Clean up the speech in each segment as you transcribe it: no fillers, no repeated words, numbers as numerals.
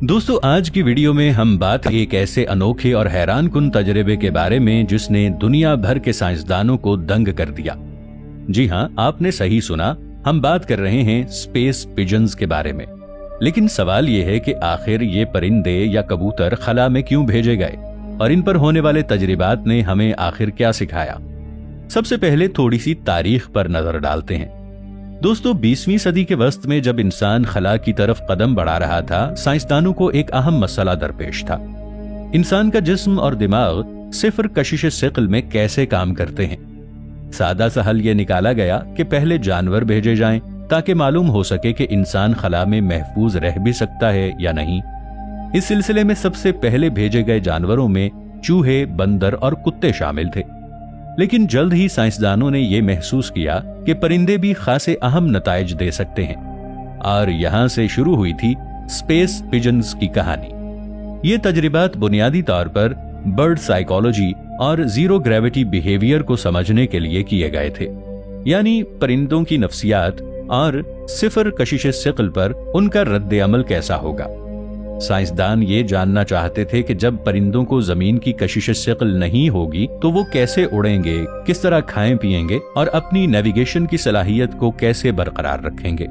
दोस्तों, आज की वीडियो में हम बात एक ऐसे अनोखे और हैरान कुन तजर्बे के बारे में जिसने दुनिया भर के साइंसदानों को दंग कर दिया। जी हाँ, आपने सही सुना, हम बात कर रहे हैं स्पेस पिजन्स के बारे में। लेकिन सवाल ये है कि आखिर ये परिंदे या कबूतर खला में क्यों भेजे गए और इन पर होने वाले तजर्बात ने हमें आखिर क्या सिखाया। सबसे पहले थोड़ी सी तारीख पर नजर डालते हैं। दोस्तों, 20वीं सदी के वस्त में जब इंसान खला की तरफ कदम बढ़ा रहा था, साइंसदानों को एक अहम मसला दरपेश था। इंसान का जिस्म और दिमाग सिफर कशिश सिक्ल में कैसे काम करते हैं। सादा सा हल ये निकाला गया कि पहले जानवर भेजे जाएं ताकि मालूम हो सके कि इंसान खला में महफूज रह भी सकता है या नहीं। इस सिलसिले में सबसे पहले भेजे गए जानवरों में चूहे, बंदर और कुत्ते शामिल थे। लेकिन जल्द ही साइंसदानों ने यह महसूस किया कि परिंदे भी खासे अहम नताइज दे सकते हैं, और यहां से शुरू हुई थी स्पेस पिजन्स की कहानी। ये तजर्बात बुनियादी तौर पर बर्ड साइकोलॉजी और जीरो ग्रेविटी बिहेवियर को समझने के लिए किए गए थे, यानी परिंदों की नफ्सियात और सिफर कशिश सिक्ल पर उनका रद्द अमल कैसा होगा। साइंसदान ये जानना चाहते थे कि जब परिंदों को जमीन की कशिश सिक्ल नहीं होगी तो वो कैसे उड़ेंगे, किस तरह खाएं पिएंगे और अपनी नेविगेशन की सलाहियत को कैसे बरकरार रखेंगे।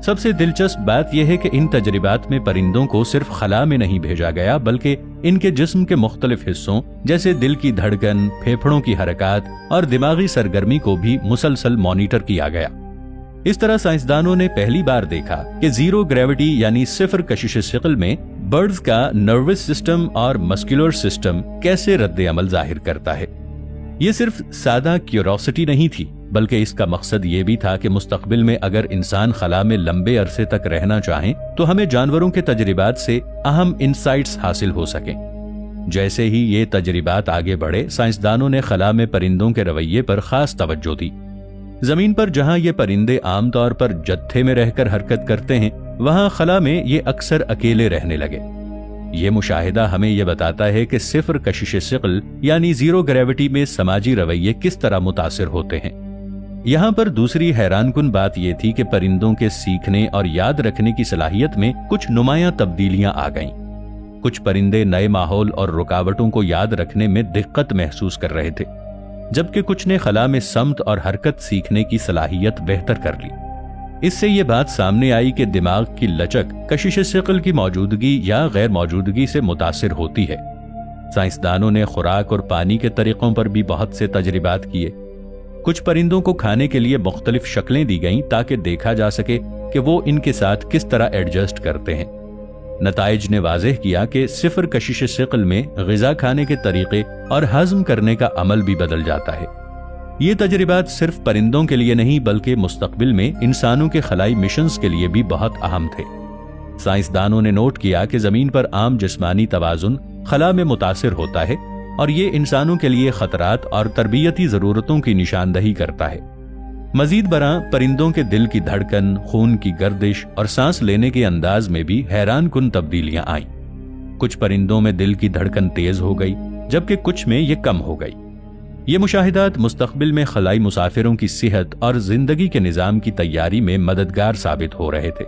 सबसे दिलचस्प बात यह है कि इन तजर्बात में परिंदों को सिर्फ खला में नहीं भेजा गया, बल्कि इनके जिस्म के मुख्तलिफ हिस्सों जैसे दिल की धड़कन, फेफड़ों की हरकत और दिमागी सरगर्मी को भी मुसलसल मॉनिटर किया गया। इस तरह साइंसदानों ने पहली बार देखा कि जीरो ग्रेविटी यानी सिफर कशिश सिक्ल में बर्ड्स का नर्वस सिस्टम और मस्कुलर सिस्टम कैसे रद्द अमल जाहिर करता है। ये सिर्फ सादा क्यूरोसिटी नहीं थी, बल्कि इसका मकसद ये भी था कि मुस्तकबिल में अगर इंसान खला में लंबे अरसे तक रहना चाहें तो हमें जानवरों के तजर्बात से अहम इंसाइट्स हासिल हो सकें। जैसे ही ये तजर्बात आगे बढ़े, साइंसदानों ने खला में परिंदों के रवैये पर खास तवज्जो दी। जमीन पर जहां ये परिंदे आमतौर पर जत्थे में रहकर हरकत करते हैं, वहां खला में ये अक्सर अकेले रहने लगे। ये मुशाहिदा हमें यह बताता है कि सिफर कशिश सिक्ल यानी जीरो ग्रेविटी में समाजी रवैये किस तरह मुतासिर होते हैं। यहां पर दूसरी हैरानकुन बात यह थी कि परिंदों के सीखने और याद रखने की सलाहियत में कुछ नुमायां तब्दीलियां आ गईं। कुछ परिंदे नए माहौल और रुकावटों को याद रखने में दिक्कत महसूस कर रहे थे, जबकि कुछ ने खला में समत और हरकत सीखने की सलाहियत बेहतर कर ली। इससे ये बात सामने आई कि दिमाग की लचक कशिश सिक्ल की मौजूदगी या गैर मौजूदगी से मुतासिर होती है। साइंसदानों ने खुराक और पानी के तरीकों पर भी बहुत से तजर्बात किए। कुछ परिंदों को खाने के लिए मुख्तलिफ शक्लें दी गईं ताकि देखा जा सके कि वो इनके साथ किस तरह एडजस्ट करते हैं। नताइज ने वाज़ेह किया कि सिफर कशिश सिक्ल में ग़िज़ा खाने के तरीके और हज़म करने का अमल भी बदल जाता है। ये तजर्बात सिर्फ परिंदों के लिए नहीं, बल्कि मुस्तक़बिल में इंसानों के खलाई मिशंस के लिए भी बहुत अहम थे। साइंसदानों ने नोट किया कि ज़मीन पर आम जिस्मानी तवाज़ुन खला में मुतासिर होता है, और ये इंसानों के लिए खतरात और तरबियती ज़रूरतों की निशानदही करता है। मजीद बरां परिंदों के दिल की धड़कन, खून की गर्दिश और सांस लेने के अंदाज में भी हैरान कुन तब्दीलियां आईं। कुछ परिंदों में दिल की धड़कन तेज हो गई, जबकि कुछ में ये कम हो गई। ये मुशाहिदात मुस्तकबिल में खलाई मुसाफिरों की सेहत और जिंदगी के निजाम की तैयारी में मददगार साबित हो रहे थे।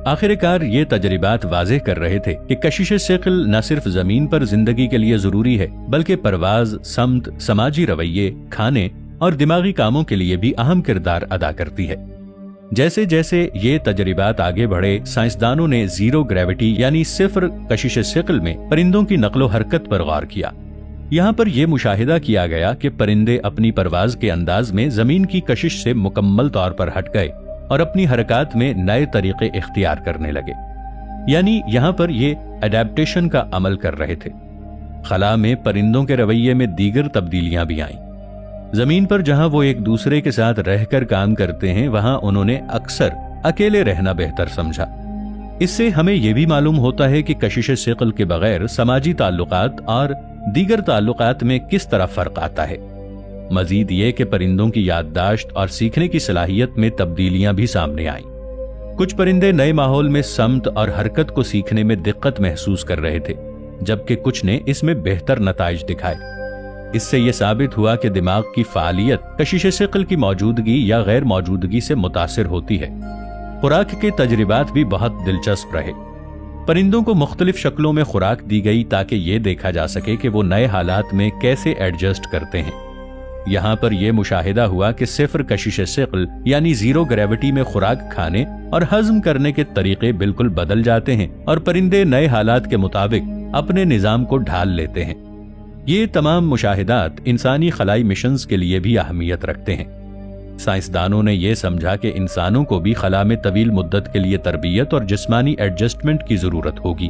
आखिरकार ये तजर्बात वाज़ेह कर रहे थे कि कशिश सिक्ल न सिर्फ जमीन पर जिंदगी के लिए जरूरी है, बल्कि परवाज, समत, समाजी रवैये, खाने और दिमागी कामों के लिए भी अहम किरदार अदा करती है। जैसे जैसे ये तजर्बात आगे बढ़े, साइंसदानों ने जीरो ग्रेविटी यानी सिफर कशिश सिक्ल में परिंदों की नक्लो हरकत पर गौर किया। यहाँ पर यह मुशाहिदा किया गया कि परिंदे अपनी परवाज के अंदाज में जमीन की कशिश से मुकम्मल तौर पर हट गए और अपनी हरकत में नए तरीके इख्तियार करने लगे, यानी यहाँ पर ये अडेप्टेशन का अमल कर रहे थे। खला में परिंदों के रवैये में दीगर तब्दीलियां भी आईं। जमीन पर जहां वो एक दूसरे के साथ रहकर काम करते हैं, वहां उन्होंने अक्सर अकेले रहना बेहतर समझा। इससे हमें यह भी मालूम होता है कि कशिश सिक्ल के बगैर समाजी ताल्लुकात और दीगर ताल्लुकात में किस तरह फर्क आता है। मजीद ये कि परिंदों की याददाश्त और सीखने की सलाहियत में तब्दीलियां भी सामने आईं। कुछ परिंदे नए माहौल में समत और हरकत को सीखने में दिक्कत महसूस कर रहे थे, जबकि कुछ ने इसमें बेहतर नताइज दिखाए। इससे यह साबित हुआ कि दिमाग की फालियत कशिश सिक्ल की मौजूदगी या गैर मौजूदगी से मुतासिर होती है। खुराक के तजर्बात भी बहुत दिलचस्प रहे। परिंदों को मुख्तलिफ शक्लों में खुराक दी गई ताकि ये देखा जा सके कि वो नए हालात में कैसे एडजस्ट करते हैं। यहाँ पर यह मुशाहिदा हुआ कि सिफर कशिश सिक़्ल यानी जीरो ग्रेविटी में खुराक खाने और हजम करने के तरीके बिल्कुल बदल जाते हैं और परिंदे नए हालात के मुताबिक अपने निजाम को ढाल लेते हैं। ये तमाम मुशाहिदात इंसानी खलाई मिशंस के लिए भी अहमियत रखते हैं। साइंसदानों ने यह समझा कि इंसानों को भी खला में तवील मुद्दत के लिए तरबियत और जिस्मानी एडजस्टमेंट की जरूरत होगी।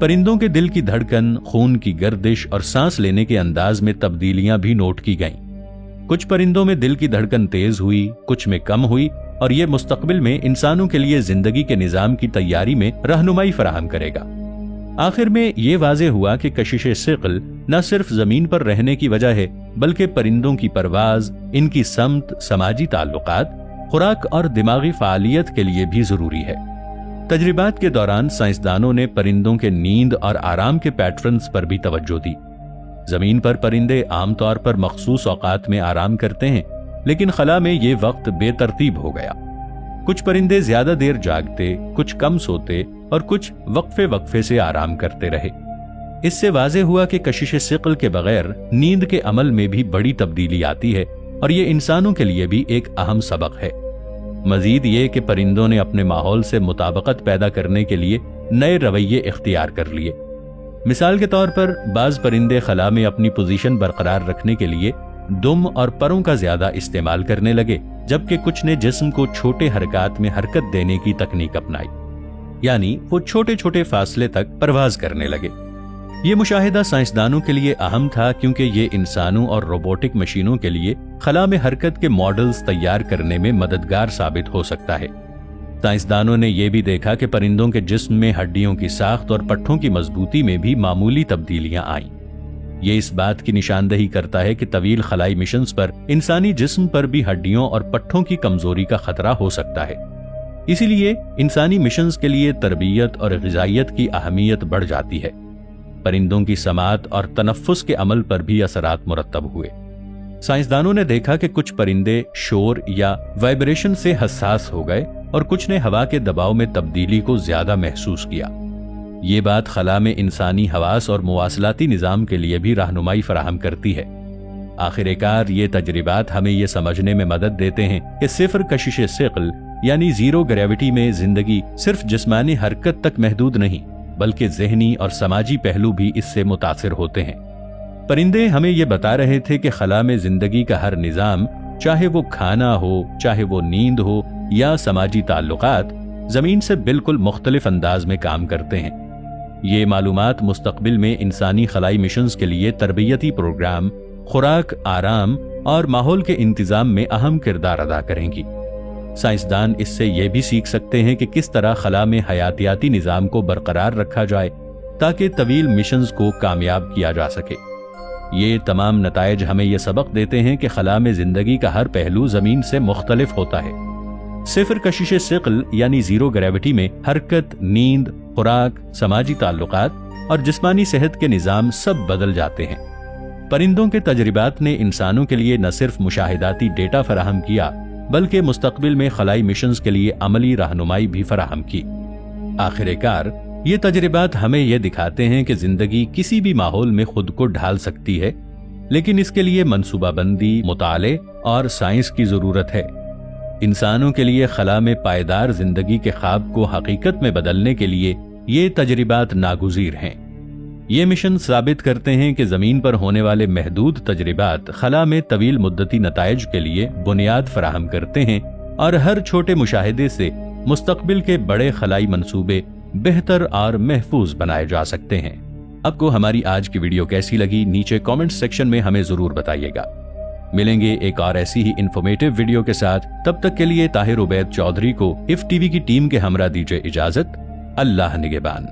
परिंदों के दिल की धड़कन, खून की गर्दिश और सांस लेने के अंदाज में तब्दीलियां भी नोट की गईं। कुछ परिंदों में दिल की धड़कन तेज हुई, कुछ में कम हुई, और यह मुस्तकबिल में इंसानों के लिए जिंदगी के निजाम की तैयारी में रहनुमाई फराहम करेगा। आखिर में ये वाज़ेह हुआ कि कशिश सिक़्ल न सिर्फ जमीन पर रहने की वजह है, बल्कि परिंदों की परवाज, इनकी समत, समाजी ताल्लुकात, खुराक और दिमागी फ़ालियत के लिए भी जरूरी है। तजरिबात के दौरान साइंसदानों ने परिंदों के नींद और आराम के पैटर्न्स पर भी तवज्जो दी। जमीन पर परिंदे आमतौर पर मखसूस औकात में आराम करते हैं, लेकिन खला में ये वक्त बेतरतीब हो गया। कुछ परिंदे ज्यादा देर जागते, कुछ कम सोते और कुछ वक्फे वक्फे से आराम करते रहे। इससे वाज़ेह हुआ कि कशिश सिक़्ल के बगैर नींद के अमल में भी बड़ी तब्दीली आती है और ये इंसानों के लिए भी एक अहम सबक है। मजीद ये कि परिंदों ने अपने माहौल से मुताबकत पैदा करने के लिए नए रवैये इख्तियार कर लिए। मिसाल के तौर पर बाज परिंदे खला में अपनी पोजीशन बरकरार रखने के लिए दुम और परों का ज्यादा इस्तेमाल करने लगे, जबकि कुछ ने जिस्म को छोटे हरकत में हरकत देने की तकनीक अपनाई, यानी वो छोटे छोटे फासले तक परवाज करने लगे। ये मुशाहिदा साइंसदानों के लिए अहम था, क्योंकि ये इंसानों और रोबोटिक मशीनों के लिए खला में हरकत के मॉडल्स तैयार करने में मददगार साबित हो सकता है। साइंसदानों ने यह भी देखा कि परिंदों के जिस्म में हड्डियों की साख्त और पट्ठों की मजबूती में भी मामूली तब्दीलियां आईं। ये इस बात की निशानदही करता है कि तवील खलाई मिशंस पर इंसानी जिस्म पर भी हड्डियों और पट्ठों की कमजोरी का खतरा हो सकता है। इसीलिए इंसानी मिशंस के लिए तरबियत और ग़िज़ाइयत की अहमियत बढ़ जाती है। परिंदों की समात और तनफ्फुस के अमल पर भी असरात मुरत्तब हुए। साइंसदानों ने देखा कि कुछ परिंदे शोर या वाइब्रेशन से हसास हो गए और कुछ ने हवा के दबाव में तब्दीली को ज्यादा महसूस किया। ये बात खला में इंसानी हवास और मुवासलाती निज़ाम के लिए भी रहनुमाई फराहम करती है। आखिरकार ये तजरिबात हमें ये समझने में मदद देते हैं कि सिफर कशिश सिक़्ल यानी जीरो ग्रेविटी में जिंदगी सिर्फ जिस्मानी हरकत तक महदूद नहीं, बल्कि ज़हनी और समाजी पहलू भी इससे मुतासिर होते हैं। परिंदे हमें ये बता रहे थे कि खला में जिंदगी का हर निज़ाम, चाहे वो खाना हो, चाहे वो नींद हो या समाजी ताल्लुकात, जमीन से बिल्कुल मुख्तलिफ अंदाज में काम करते हैं। ये मालूमात मुस्तकबिल में इंसानी खलाई मिशंस के लिए तरबियती प्रोग्राम, खुराक, आराम और माहौल के इंतजाम में अहम किरदार अदा करेंगी। साइंसदान इससे ये भी सीख सकते हैं कि किस तरह खला में हयातियाती निज़ाम को बरकरार रखा जाए ताकि तवील मिशंस को कामयाब किया जा सके। ये तमाम नताइज हमें यह सबक देते हैं कि खला में जिंदगी का हर पहलू जमीन से मुख्तलिफ होता है। सिफर कशिश सिक़्ल यानी जीरो ग्रेविटी में हरकत, नींद, खुराक, समाजी ताल्लुकात और जिस्मानी सेहत के निज़ाम सब बदल जाते हैं। परिंदों के तजरिबात ने इंसानों के लिए न सिर्फ मुशाहिदाती डेटा फराहम किया, बल्कि मुस्तकबिल में खलाई मिशंस के लिए अमली रहनुमाई भी फराहम की। आखिरकार ये तजरिबात हमें यह दिखाते हैं कि जिंदगी किसी भी माहौल में खुद को ढाल सकती है, लेकिन इसके लिए मंसूबाबंदी, मुताले और साइंस की जरूरत है। इंसानों के लिए खला में पायदार जिंदगी के ख्वाब को हकीकत में बदलने के लिए ये तजरिबात नागुज़ीर हैं। ये मिशन साबित करते हैं कि जमीन पर होने वाले महदूद तजरिबात खला में तवील मुद्दती नताइज के लिए बुनियाद फराहम करते हैं और हर छोटे मुशाहिदे से मुस्तकबिल के बड़े खलाई मंसूबे बेहतर और महफूज बनाए जा सकते हैं। आपको हमारी आज की वीडियो कैसी लगी, नीचे कमेंट सेक्शन में हमें जरूर बताइएगा। मिलेंगे एक और ऐसी ही इंफॉर्मेटिव वीडियो के साथ। तब तक के लिए ताहिर उबैद चौधरी को इफ टीवी की टीम के हमरा दीजिए इजाजत। अल्लाह निगहबान।